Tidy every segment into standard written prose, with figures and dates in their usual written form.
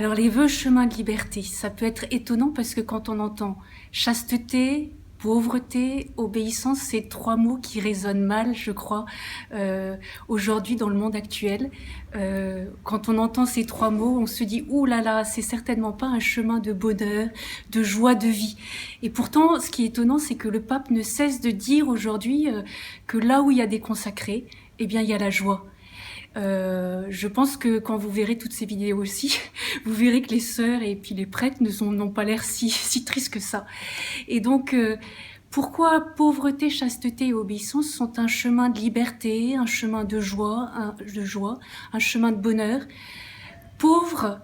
Alors les vœux chemin de liberté, ça peut être étonnant parce que quand on entend chasteté, pauvreté, obéissance, c'est trois mots qui résonnent mal, je crois, aujourd'hui dans le monde actuel. Quand on entend ces trois mots, on se dit ouh là là, c'est certainement pas un chemin de bonheur, de joie de vie. Et pourtant, ce qui est étonnant, c'est que le pape ne cesse de dire aujourd'hui que là où il y a des consacrés, eh bien il y a la joie. Je pense que quand vous verrez toutes ces vidéos aussi, vous verrez que les sœurs et puis les prêtres n'ont pas l'air si tristes que ça. Et donc, pourquoi pauvreté, chasteté et obéissance sont un chemin de liberté, un chemin de joie, un chemin de bonheur. Pauvre,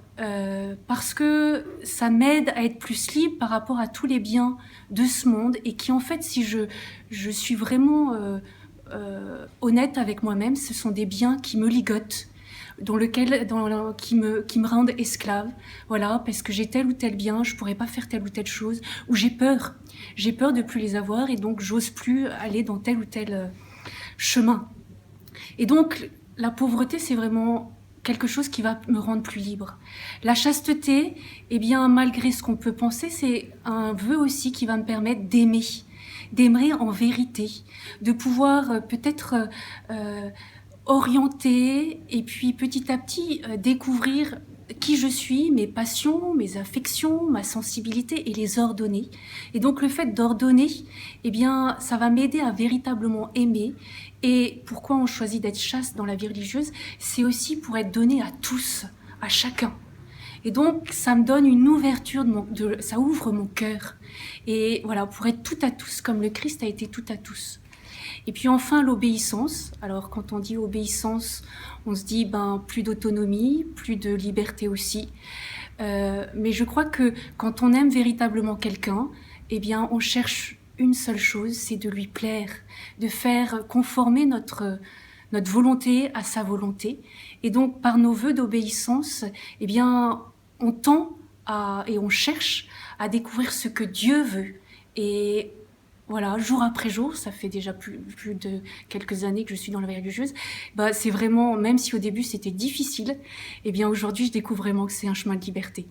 parce que ça m'aide à être plus libre par rapport à tous les biens de ce monde et qui en fait, si je suis vraiment honnête avec moi-même, ce sont des biens qui me ligotent, qui me rendent esclave, voilà, parce que j'ai tel ou tel bien, je pourrais pas faire telle ou telle chose, ou j'ai peur de plus les avoir et donc j'ose plus aller dans tel ou tel chemin. Et donc la pauvreté, c'est vraiment quelque chose qui va me rendre plus libre. La chasteté, eh bien, malgré ce qu'on peut penser, c'est un vœu aussi qui va me permettre d'aimer en vérité, de pouvoir peut-être orienter et puis petit à petit découvrir qui je suis, mes passions, mes affections, ma sensibilité et les ordonner. Et donc le fait d'ordonner, eh bien, ça va m'aider à véritablement aimer. Et pourquoi on choisit d'être chaste dans la vie religieuse, c'est aussi pour être donné à tous, à chacun. Et donc, ça me donne une ouverture, ça ouvre mon cœur. Et voilà, pour être tout à tous, comme le Christ a été tout à tous. Et puis enfin, l'obéissance. Alors, quand on dit obéissance, on se dit plus d'autonomie, plus de liberté aussi. Mais je crois que quand on aime véritablement quelqu'un, eh bien, on cherche une seule chose, c'est de lui plaire, de faire conformer notre volonté à sa volonté. Et donc, par nos vœux d'obéissance, eh bien, on tend et on cherche à découvrir ce que Dieu veut. Et voilà, jour après jour, ça fait déjà plus de quelques années que je suis dans la vie religieuse, c'est vraiment, même si au début c'était difficile, eh bien aujourd'hui je découvre vraiment que c'est un chemin de liberté.